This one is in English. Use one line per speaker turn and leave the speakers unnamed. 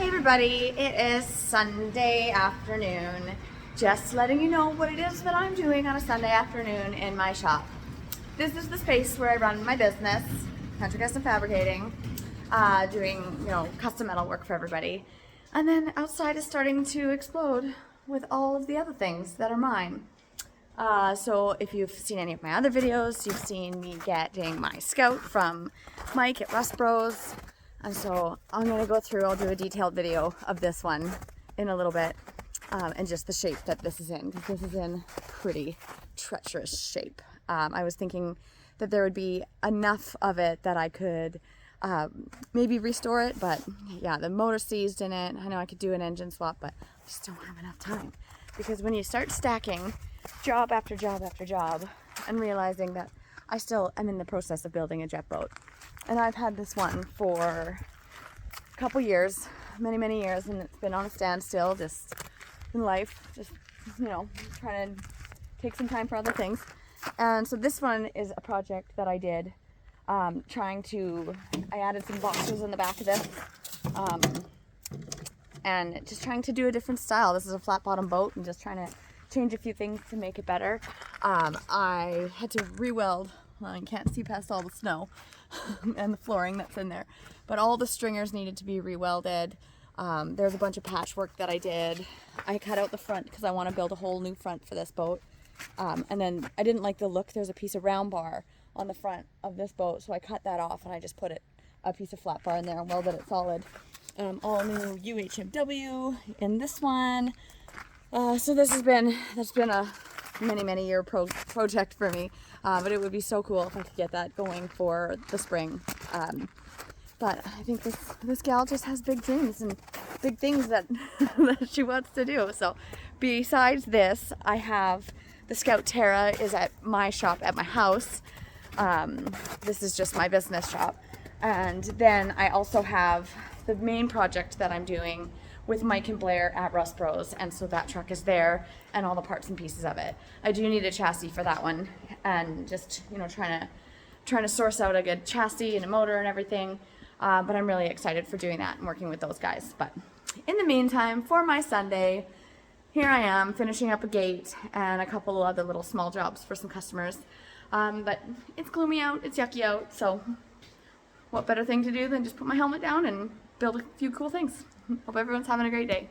Hey everybody, it is Sunday afternoon. Just letting you know what it is that I'm doing on a Sunday afternoon in my shop. This is the space where I run my business, Country Custom Fabricating, doing custom metal work for everybody. And then outside is starting to explode with all of the other things that are mine. So if you've seen any of my other videos, you've seen me getting my Scout from Mike at Rust Bros. And so I'm going to go through, I'll do a detailed video of this one in a little bit, and just the shape that this is in, because this is in pretty treacherous shape. I was thinking that there would be enough of it that I could maybe restore it, but yeah, the motor seized in it. I know I could do an engine swap, but I just don't have enough time. Because when you start stacking job after job after job and realizing that I still am in the process of building a jet boat, and I've had this one for a couple years, many years, and it's been on a standstill just in life, just trying to take some time for other things. And so this one is a project that I did, I added some boxes in the back of this, and just trying to do a different style. This is a flat bottom boat and just trying to change a few things to make it better. I had to re-weld. Well, you can't see past all the snow and the flooring that's in there, but all the stringers needed to be re-welded. There's a bunch of patchwork that I did. I cut out the front because I want to build a whole new front for this boat. And then I didn't like the look. There's a piece of round bar on the front of this boat, so I cut that off and I just put a piece of flat bar in there and welded it solid. All new UHMW in this one. So that's been a many year project for me, but it would be so cool if I could get that going for the spring. But I think this gal just has big dreams and big things that that she wants to do. So besides this, I have the Scout Terra is at my shop at my house. This is just my business shop, and then I also have the main project that I'm doing with Mike and Blair at Rust Bros, and so that truck is there and all the parts and pieces of it. I do need a chassis for that one, and just trying to source out a good chassis and a motor and everything. But I'm really excited for doing that and working with those guys. But in the meantime, for my Sunday, here I am finishing up a gate and a couple of other little small jobs for some customers. But it's gloomy out, it's yucky out, so what better thing to do than just put my helmet down and build a few cool things. Hope everyone's having a great day.